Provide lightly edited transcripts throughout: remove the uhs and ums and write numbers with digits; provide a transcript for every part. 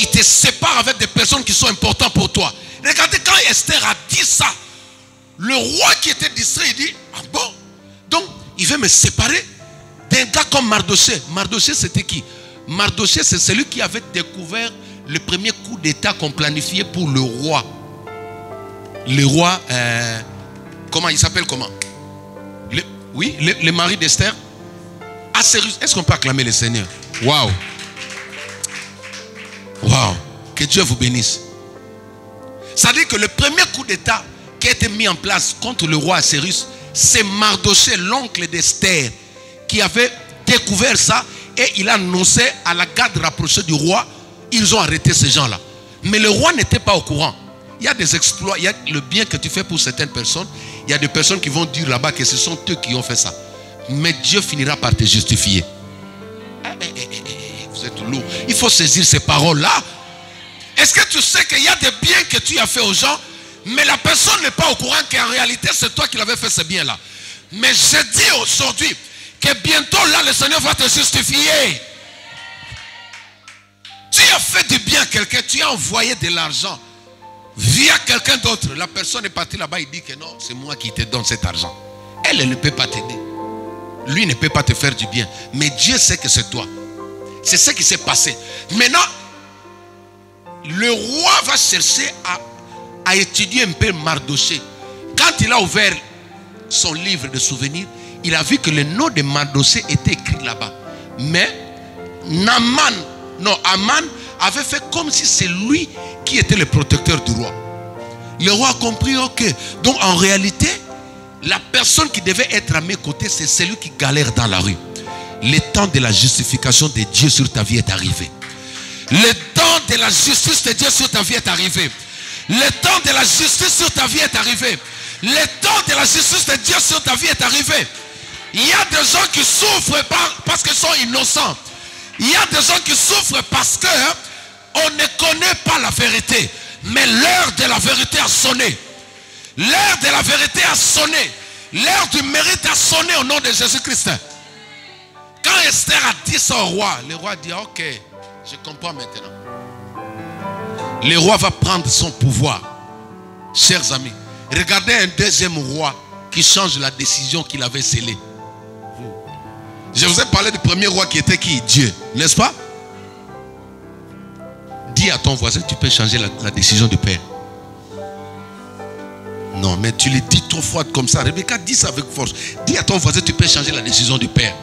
il te sépare avec des personnes qui sont importantes pour toi. Regardez quand Esther a dit ça, le roi qui était distrait, il dit, ah bon, donc il veut me séparer d'un gars comme Mardochée. Mardochée c'était qui? Mardochée c'est celui qui avait découvert le premier coup d'état qu'on planifiait pour le roi. Le roi, comment il s'appelle comment? Oui, le mari d'Esther. Assérus. Est-ce qu'on peut acclamer le Seigneur? Waouh! Waouh! Que Dieu vous bénisse. Ça dit que le premier coup d'état qui a été mis en place contre le roi Assérus, c'est Mardochée, l'oncle d'Esther, qui avait découvert ça et il a annoncé à la garde rapprochée du roi. Ils ont arrêté ces gens-là. Mais le roi n'était pas au courant. Il y a des exploits, il y a le bien que tu fais pour certaines personnes. Il y a des personnes qui vont dire là-bas que ce sont eux qui ont fait ça. Mais Dieu finira par te justifier. Vous êtes lourd. Il faut saisir ces paroles-là. Est-ce que tu sais qu'il y a des biens que tu as fait aux gens, mais la personne n'est pas au courant qu'en réalité c'est toi qui l'avais fait ce bien-là. Mais je dis aujourd'hui que bientôt là le Seigneur va te justifier. Tu as fait du bien à quelqu'un, tu as envoyé de l'argent via quelqu'un d'autre. La personne est partie là-bas, il dit que non, c'est moi qui te donne cet argent. Elle ne peut pas t'aider. Lui ne peut pas te faire du bien. Mais Dieu sait que c'est toi. C'est ce qui s'est passé. Maintenant, le roi va chercher à étudier un peu Mardochée. Quand il a ouvert son livre de souvenirs, il a vu que le nom de Mardochée était écrit là-bas. Mais Aman avait fait comme si c'est lui qui était le protecteur du roi. Le roi a compris, ok. Donc en réalité, la personne qui devait être à mes côtés, c'est celui qui galère dans la rue. Le temps de la justification de Dieu sur ta vie est arrivé. Le temps de la justice de Dieu sur ta vie est arrivé. Le temps de la justice sur ta vie est arrivé. Le temps de la justice de Dieu sur ta vie est arrivé. Il y a des gens qui souffrent parce qu'ils sont innocents. Il y a des gens qui souffrent parce qu'on ne connaît pas la vérité. Mais l'heure de la vérité a sonné. L'heure de la vérité a sonné. L'heure du mérite a sonné au nom de Jésus-Christ. Quand Esther a dit ça au roi, le roi dit ok, je comprends maintenant. Le roi va prendre son pouvoir. Chers amis, regardez un deuxième roi qui change la décision qu'il avait scellée. Je vous ai parlé du premier roi qui était qui? Dieu, n'est-ce pas? Dis à ton voisin, tu peux changer la décision du Père. Non, mais tu le dis trop froid comme ça. Rebecca, dis ça avec force. Dis à ton voisin, tu peux changer la décision du Père.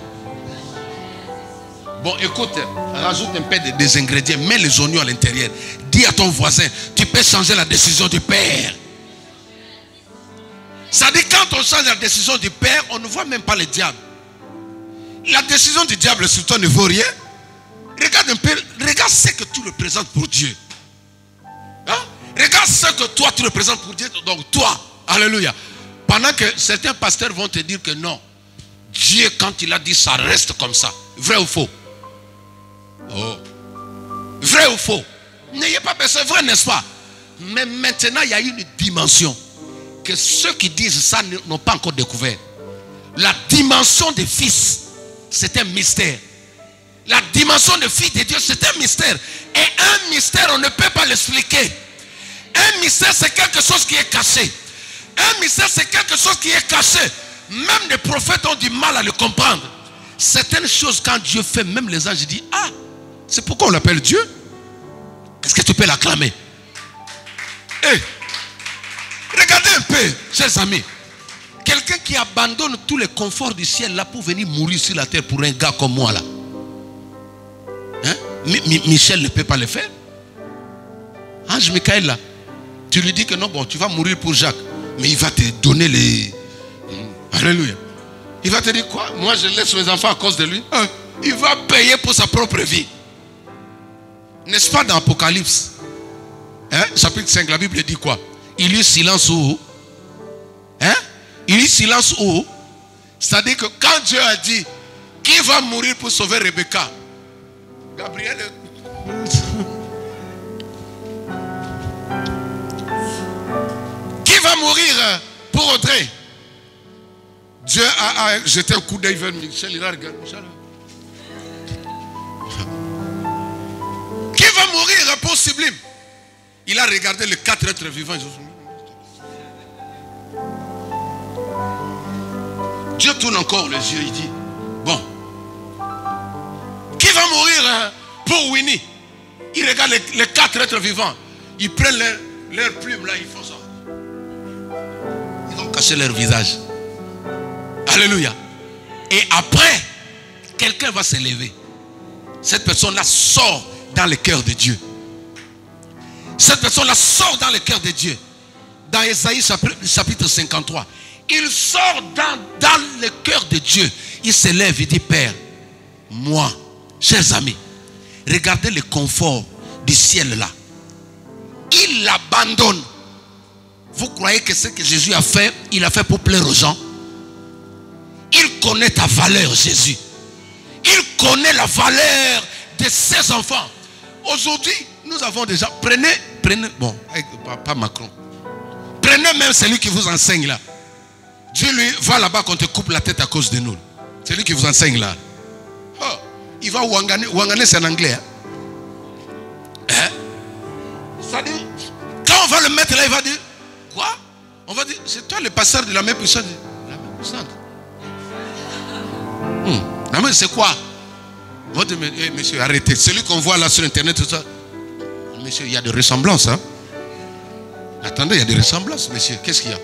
Bon, écoute, rajoute un peu des ingrédients, mets les oignons à l'intérieur. Dis à ton voisin, tu peux changer la décision du Père. Ça dit, quand on change la décision du Père, on ne voit même pas le diable. La décision du diable sur toi ne vaut rien. Regarde un peu, regarde ce que tu représentes pour Dieu. Hein? Regarde ce que toi tu représentes pour Dieu. Donc toi, alléluia. Pendant que certains pasteurs vont te dire que non, Dieu quand il a dit ça reste comme ça. Vrai ou faux? Oh. Vrai ou faux? N'ayez pas peur, c'est vrai, n'est-ce pas? Mais maintenant il y a une dimension que ceux qui disent ça n'ont pas encore découvert. La dimension des fils, c'est un mystère. La dimension de fils de Dieu, c'est un mystère. Et un mystère, on ne peut pas l'expliquer. Un mystère, c'est quelque chose qui est caché. Un mystère, c'est quelque chose qui est caché. Même les prophètes ont du mal à le comprendre. Certaines choses, quand Dieu fait, même les anges disent, ah, c'est pourquoi on l'appelle Dieu. Est-ce que tu peux l'acclamer? Hey, regardez un peu, chers amis. Quelqu'un qui abandonne tous les conforts du ciel là pour venir mourir sur la terre pour un gars comme moi là. Hein? Michel ne peut pas le faire. Ange Michael là, tu lui dis que non, bon, tu vas mourir pour Jacques, mais il va te donner les... Alléluia. Il va te dire quoi? Moi je laisse mes enfants à cause de lui. Hein? Il va payer pour sa propre vie. N'est-ce pas dans Apocalypse, hein? Chapitre 5, la Bible dit quoi? Il y eut silence où? Hein? Il y eut silence où? C'est-à-dire que quand Dieu a dit qui va mourir pour sauver Rebecca, Gabriel, qui va mourir pour Audrey? Dieu a jeté un coup d'œil vers Michel. Il a regardé Michel. Qui va mourir pour sublime. Il a regardé les 4 êtres vivants. Dieu tourne encore les yeux. Il dit, bon, qui va mourir pour Winnie? Il regarde les 4 êtres vivants. Ils prennent leurs plumes là, ils font ça. Ils ont caché leur visage. Alléluia. Et après, quelqu'un va se lever. Cette personne-là sort dans le cœur de Dieu. Cette personne-là sort dans le cœur de Dieu. Dans Ésaïe chapitre 53. Il sort dans le cœur de Dieu. Il se lève, il dit, Père, moi, chers amis, regardez le confort du ciel là. Il l'abandonne. Vous croyez que ce que Jésus a fait, il a fait pour plaire aux gens? Il connaît ta valeur, Jésus. Il connaît la valeur de ses enfants. Aujourd'hui, nous avons déjà... Prenez, bon, pas Macron. Prenez même celui qui vous enseigne là. Dieu lui va là-bas qu'on te coupe la tête à cause de nous. Celui qui vous enseigne là. Oh, il va ouanganer. Ouanganer c'est en anglais. Hein? Ça dit, quand on va le mettre là, il va dire, quoi? On va dire, c'est toi le pasteur de la main puissante. La main puissante. La main c'est quoi? On va dire, monsieur, arrêtez. Celui qu'on voit là sur internet, tout ça. Monsieur, il y a des ressemblances. Hein? Attendez, il y a des ressemblances, monsieur. Qu'est-ce qu'il y a?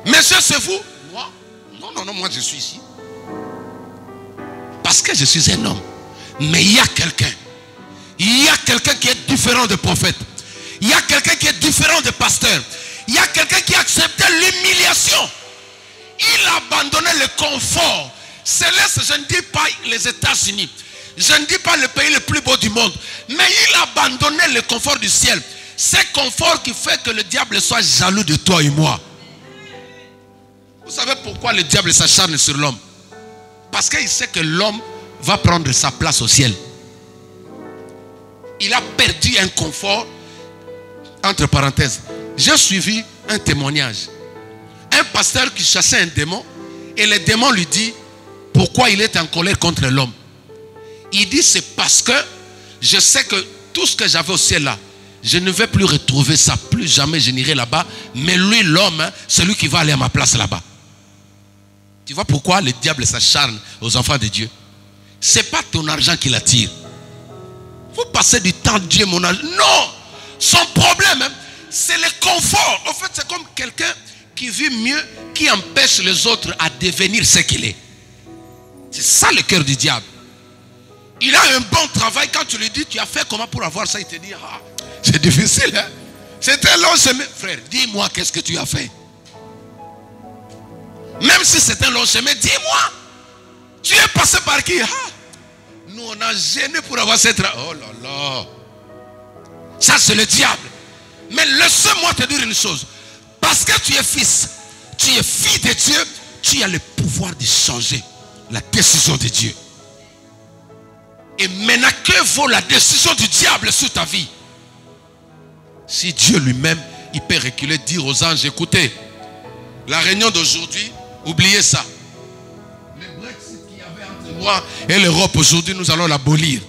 Monsieur, c'est vous? Moi? Non, moi je suis ici. Parce que je suis un homme. Mais il y a quelqu'un. Il y a quelqu'un qui est différent de prophète. Il y a quelqu'un qui est différent de pasteur. Il y a quelqu'un qui a accepté l'humiliation. Il a abandonné le confort céleste. Je ne dis pas les États-Unis. Je ne dis pas le pays le plus beau du monde. Mais il a abandonné le confort du ciel. C'est confort qui fait que le diable soit jaloux de toi et moi. Vous savez pourquoi le diable s'acharne sur l'homme? Parce qu'il sait que l'homme va prendre sa place au ciel. Il a perdu un confort. Entre parenthèses, j'ai suivi un témoignage. Un pasteur qui chassait un démon. Et le démon lui dit pourquoi il est en colère contre l'homme. Il dit c'est parce que je sais que tout ce que j'avais au ciel là, je ne vais plus retrouver ça. Plus jamais je n'irai là-bas. Mais lui, l'homme, hein, c'est lui qui va aller à ma place là-bas. Tu vois pourquoi le diable s'acharne aux enfants de Dieu? Ce n'est pas ton argent qui l'attire. Vous passez du temps, Dieu, mon argent. Non! Son problème, hein, c'est le confort. En fait, c'est comme quelqu'un qui vit mieux, qui empêche les autres à devenir ce qu'il est. C'est ça le cœur du diable. Il a un bon travail. Quand tu lui dis, tu as fait comment pour avoir ça? Il te dit, ah, c'est difficile. Hein? C'est un long chemin. Frère, dis-moi qu'est-ce que tu as fait. Même si c'est un long chemin, dis-moi. Tu es passé par qui? Ah, nous, on a gêné pour avoir cette... Oh là là. Ça, c'est le diable. Mais laisse-moi te dire une chose. Parce que tu es fils, tu es fille de Dieu, tu as le pouvoir de changer la décision de Dieu. Et maintenant, que vaut la décision du diable sur ta vie? Si Dieu lui-même, il peut reculer, dire aux anges, écoutez, la réunion d'aujourd'hui, oubliez ça. Le Brexit qu'il y avait entre moi et l'Europe, aujourd'hui, nous allons l'abolir.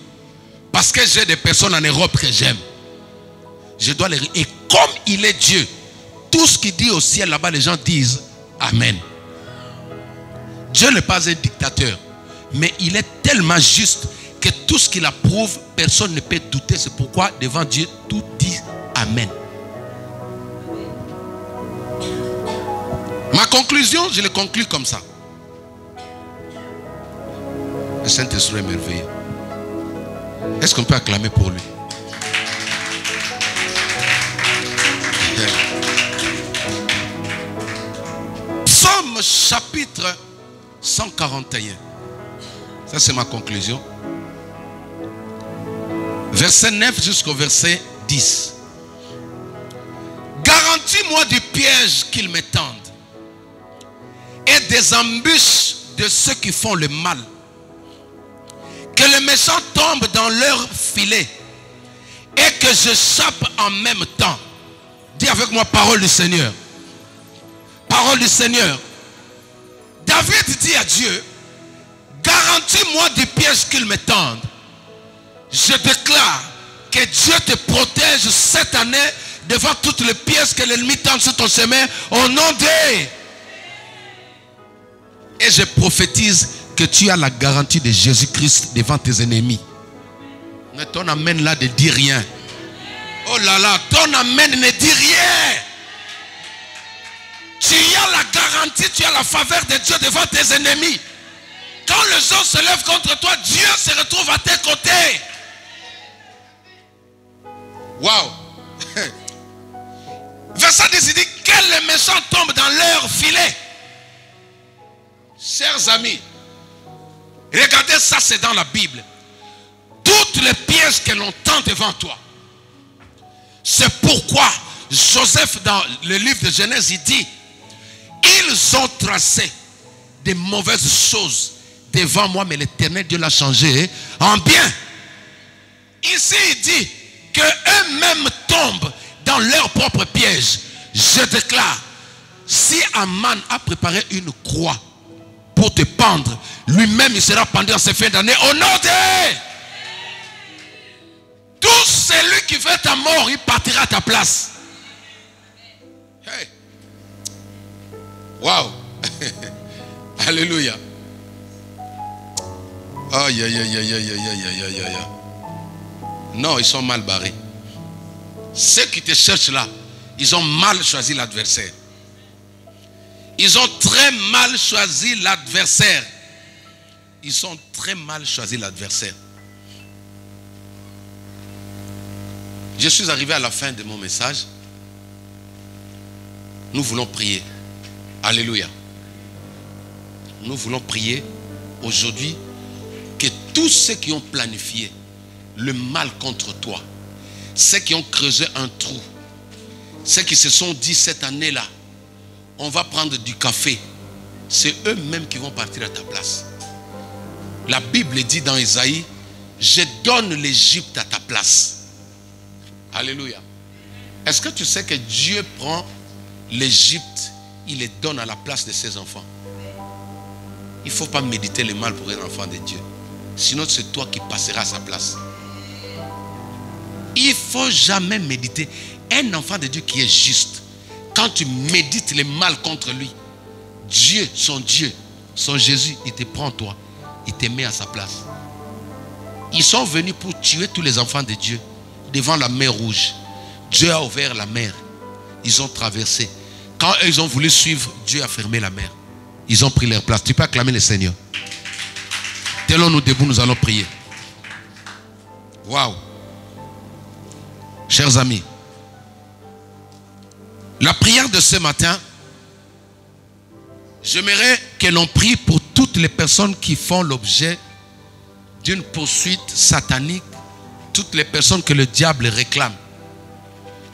Parce que j'ai des personnes en Europe que j'aime. Je dois les... Et comme il est Dieu, tout ce qu'il dit au ciel là-bas, les gens disent Amen. Dieu n'est pas un dictateur, mais il est tellement juste que tout ce qu'il approuve, personne ne peut douter. C'est pourquoi devant Dieu, tout dit Amen. Ma conclusion, je le conclue comme ça. Le Saint-Esprit est merveilleux. Est-ce qu'on peut acclamer pour lui? Psaume chapitre 141. Ça c'est ma conclusion. Verset 9 jusqu'au verset 10. Garantis-moi du piège qu'ils me tendent et des embûches de ceux qui font le mal. Que les méchants tombent dans leur filet et que j'échappe en même temps. Dis avec moi, parole du Seigneur. Parole du Seigneur. David dit à Dieu, garantis-moi du piège qu'ils me tendent. Je déclare Que Dieu te protège cette année devant toutes les pièces que l'ennemi tente sur ton chemin. Au nom de... Et je prophétise que tu as la garantie de Jésus-Christ devant tes ennemis. Mais ton amen là ne dit rien. Oh là là, ton amen ne dit rien. Tu as la garantie, tu as la faveur de Dieu devant tes ennemis. Quand les gens se lèvent contre toi, Dieu se retrouve à tes côtés. Waouh. Verset 10, il dit que les méchants tombent dans leur filet. Chers amis, regardez ça, c'est dans la Bible. Toutes les pièges que l'on tend devant toi. C'est pourquoi Joseph, dans le livre de Genèse, il dit, ils ont tracé des mauvaises choses devant moi, mais l'Éternel Dieu l'a changé en bien. Ici, il dit que eux-mêmes tombent dans leur propre piège. Je déclare, si Aman a préparé une croix pour te pendre, lui-même il sera pendu en ces fins d'année au nom de... Tout celui qui veut ta mort, il partira à ta place. Hey. Wow. Alléluia. Aïe, aïe, aïe, aïe, aïe, aïe, aïe, aïe. Non, ils sont mal barrés. Ceux qui te cherchent là, ils ont mal choisi l'adversaire. Ils ont très mal choisi l'adversaire. Ils ont très mal choisi l'adversaire. Je suis arrivé à la fin de mon message. Nous voulons prier. Alléluia. Nous voulons prier aujourd'hui que tous ceux qui ont planifié le mal contre toi, ceux qui ont creusé un trou, ceux qui se sont dit cette année-là, on va prendre du café, c'est eux-mêmes qui vont partir à ta place. La Bible dit dans Isaïe, je donne l'Égypte à ta place. Alléluia. Est-ce que tu sais que Dieu prend l'Égypte, il les donne à la place de ses enfants? Il ne faut pas méditer le mal pour un enfant de Dieu. Sinon c'est toi qui passeras à sa place. Il ne faut jamais méditer. Un enfant de Dieu qui est juste, quand tu médites le mal contre lui, Dieu, son Jésus, il te prend toi, il te met à sa place. Ils sont venus pour tuer tous les enfants de Dieu devant la mer Rouge. Dieu a ouvert la mer. Ils ont traversé. Quand ils ont voulu suivre, Dieu a fermé la mer. Ils ont pris leur place. Tu peux acclamer le Seigneur. Tenons-nous debout, nous allons prier. Waouh. Chers amis, la prière de ce matin, j'aimerais que l'on prie pour toutes les personnes qui font l'objet d'une poursuite satanique, toutes les personnes que le diable réclame.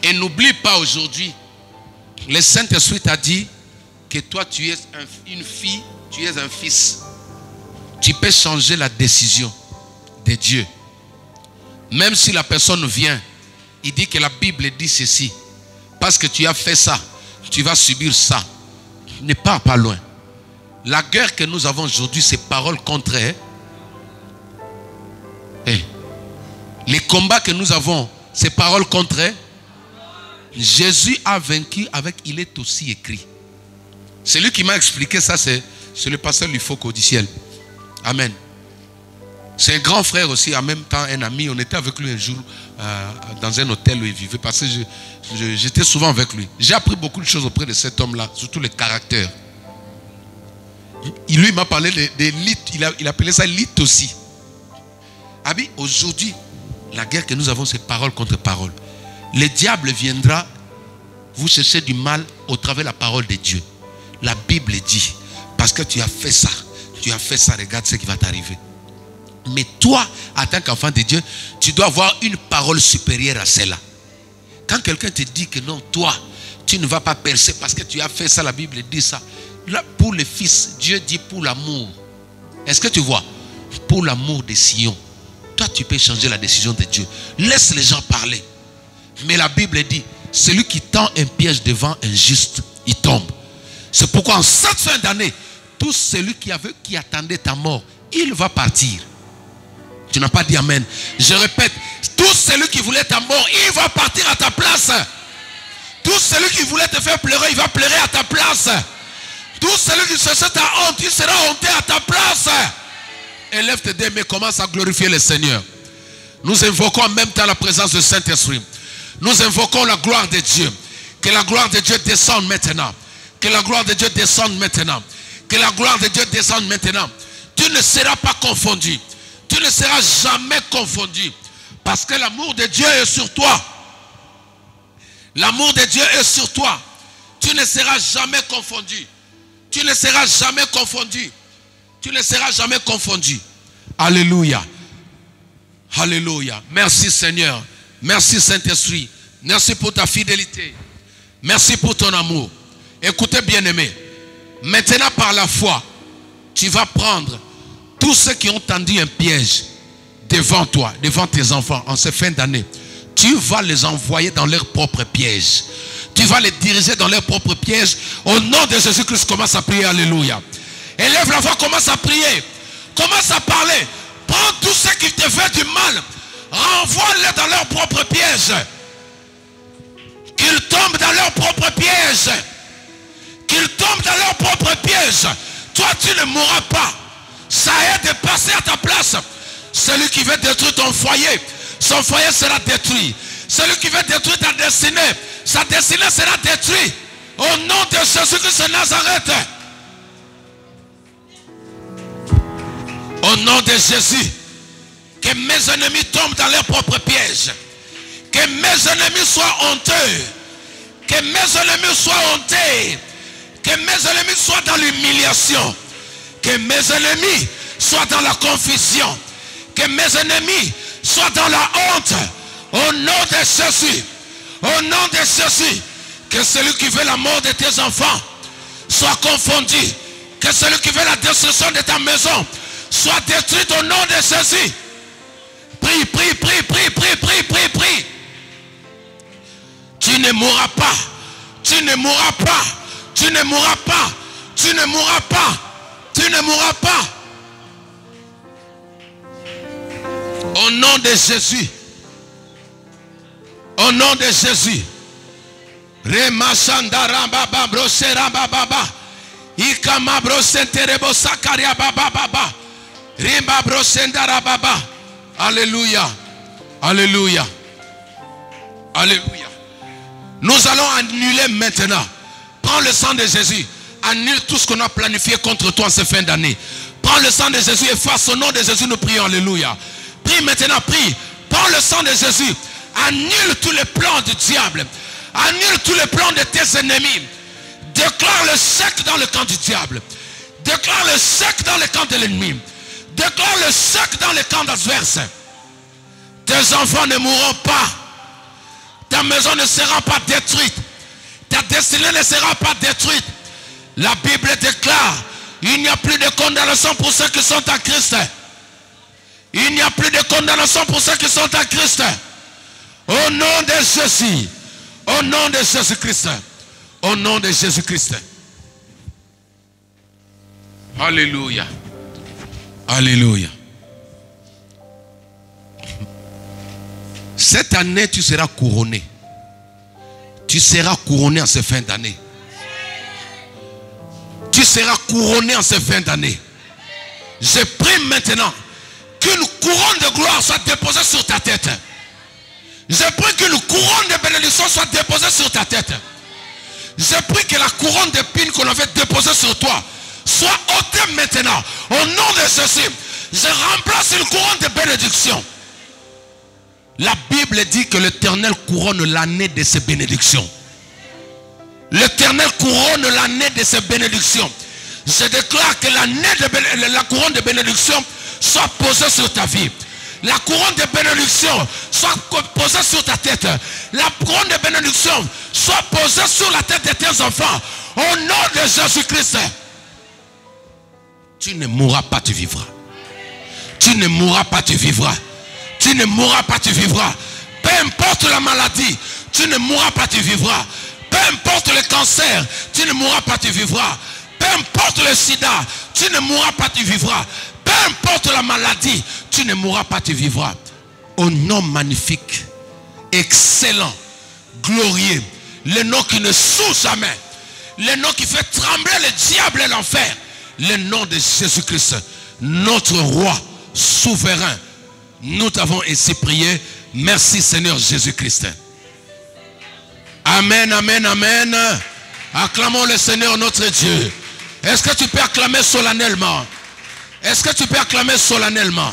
Et n'oublie pas aujourd'hui, le Saint-Esprit t'a dit que toi tu es une fille, tu es un fils. Tu peux changer la décision de Dieu. Même si la personne vient, il dit que la Bible dit ceci. Parce que tu as fait ça, tu vas subir ça. Ne pars pas loin. La guerre que nous avons aujourd'hui, c'est parole contre. Les combats que nous avons, c'est parole contre. Jésus a vaincu avec il est aussi écrit. Celui qui m'a expliqué ça, c'est le pasteur Lufoko au ciel. Amen. C'est un grand frère aussi, en même temps un ami. On était avec lui un jour dans un hôtel où il vivait parce que j'étais souvent avec lui. J'ai appris beaucoup de choses auprès de cet homme-là, surtout le caractère. Lui m'a parlé des lites, il appelait ça lites aussi. Abi, aujourd'hui, la guerre que nous avons, c'est parole contre parole. Le diable viendra vous chercher du mal au travers de la parole de Dieu. La Bible dit, parce que tu as fait ça, regarde ce qui va t'arriver. Mais toi, en tant qu'enfant de Dieu, tu dois avoir une parole supérieure à celle-là. Quand quelqu'un te dit que non, toi, tu ne vas pas percer parce que tu as fait ça, la Bible dit ça. Là, pour le Fils, Dieu dit pour l'amour. Est-ce que tu vois? Pour l'amour de Sion. Toi, tu peux changer la décision de Dieu. Laisse les gens parler. Mais la Bible dit, celui qui tend un piège devant un juste, il tombe. C'est pourquoi en cette fin d'année, tout celui qui attendait ta mort, il va partir. Tu n'as pas dit amen. Je répète, tout celui qui voulait ta mort, il va partir à ta place. Tout celui qui voulait te faire pleurer, il va pleurer à ta place. Tout celui qui cherchait ta honte, il sera honté à ta place. Élève tes deux mains, commence à glorifier le Seigneur. Nous invoquons en même temps la présence du Saint-Esprit. Nous invoquons la gloire de Dieu. Que la gloire de Dieu descende maintenant. Que la gloire de Dieu descende maintenant. Que la gloire de Dieu descende maintenant. Tu ne seras pas confondu. Tu ne seras jamais confondu. Parce que l'amour de Dieu est sur toi. L'amour de Dieu est sur toi. Tu ne seras jamais confondu. Tu ne seras jamais confondu. Tu ne seras jamais confondu. Alléluia. Alléluia. Merci Seigneur. Merci Saint-Esprit. Merci pour ta fidélité. Merci pour ton amour. Écoutez bien aimé. Maintenant par la foi, tu vas prendre tous ceux qui ont tendu un piège devant toi, devant tes enfants en cette fin d'année. Tu vas les envoyer dans leur propre piège. Tu vas les diriger dans leur propre piège. Au nom de Jésus-Christ, commence à prier. Alléluia. Élève la voix, commence à prier. Commence à parler. Prends tous ceux qui te font du mal. Renvoie-les dans leur propre piège. Qu'ils tombent dans leur propre piège. Qu'ils tombent dans leur propre piège. Toi, tu ne mourras pas. Ça aide de passer à ta place. Celui qui veut détruire ton foyer, son foyer sera détruit. Celui qui veut détruire ta destinée, sa destinée sera détruite. Au nom de Jésus-Christ de Nazareth. Au nom de Jésus. Que mes ennemis tombent dans leur propre piège. Que mes ennemis soient honteux. Que mes ennemis soient honteux. Que mes ennemis soient dans l'humiliation. Que mes ennemis soient dans la confusion. Que mes ennemis soient dans la honte. Au nom de Jésus. Au nom de Jésus. Que celui qui veut la mort de tes enfants soit confondu. Que celui qui veut la destruction de ta maison soit détruit au nom de Jésus. Prie, prie, prie, prie, prie, prie, prie, prie. Tu ne mourras pas. Tu ne mourras pas. Tu ne mourras pas. Tu ne mourras pas. Tu ne mourras pas. Au nom de Jésus. Au nom de Jésus. Remashandarababa broserababa. Ikama brosenterebo sakaria baba. Rimba brosendarababa. Alléluia. Alléluia. Alléluia. Nous allons annuler maintenant. Prends le sang de Jésus. Annule tout ce qu'on a planifié contre toi en cette fin d'année. Prends le sang de Jésus et face au nom de Jésus nous prions. Alléluia. Prie maintenant, prie. Prends le sang de Jésus. Annule tous les plans du diable. Annule tous les plans de tes ennemis. Déclare le chèque dans le camp du diable. Déclare le chèque dans le camp de l'ennemi. Déclare le chèque dans le camp adverse. Tes enfants ne mourront pas. Ta maison ne sera pas détruite. Ta destinée ne sera pas détruite. La Bible déclare, il n'y a plus de condamnation pour ceux qui sont en Christ. Il n'y a plus de condamnation pour ceux qui sont en Christ. Au nom de Jésus. Au nom de Jésus-Christ. Au nom de Jésus-Christ. Alléluia. Alléluia. Cette année, tu seras couronné. Tu seras couronné en cette fin d'année. Tu seras couronné en cette fin d'année. Je prie maintenant qu'une couronne de gloire soit déposée sur ta tête. Je prie qu'une couronne de bénédiction soit déposée sur ta tête. Je prie que la couronne d'épines qu'on avait déposée sur toi soit ôtée maintenant. Au nom de Jésus, je remplace une couronne de bénédiction. La Bible dit que l'Éternel couronne l'année de ses bénédictions. L'Éternel couronne l'année de ses bénédictions. Je déclare que la couronne de bénédiction soit posée sur ta vie. La couronne de bénédiction soit posée sur ta tête. La couronne de bénédiction soit posée sur la tête de tes enfants. Au nom de Jésus-Christ. Tu ne mourras pas, tu vivras. Tu ne mourras pas, tu vivras. Tu ne mourras pas, tu vivras. Peu importe la maladie, tu ne mourras pas, tu vivras. Peu importe le cancer, tu ne mourras pas, tu vivras. Peu importe le sida, tu ne mourras pas, tu vivras. Peu Peu importe la maladie, tu ne mourras pas, tu vivras. Au nom magnifique, excellent, glorieux, le nom qui ne souffre jamais, le nom qui fait trembler le diable et l'enfer, le nom de Jésus-Christ, notre roi souverain. Nous t'avons ainsi prié. Merci Seigneur Jésus-Christ. Amen, amen, amen. Acclamons le Seigneur notre Dieu. Est-ce que tu peux acclamer solennellement? Est-ce que tu peux acclamer solennellement?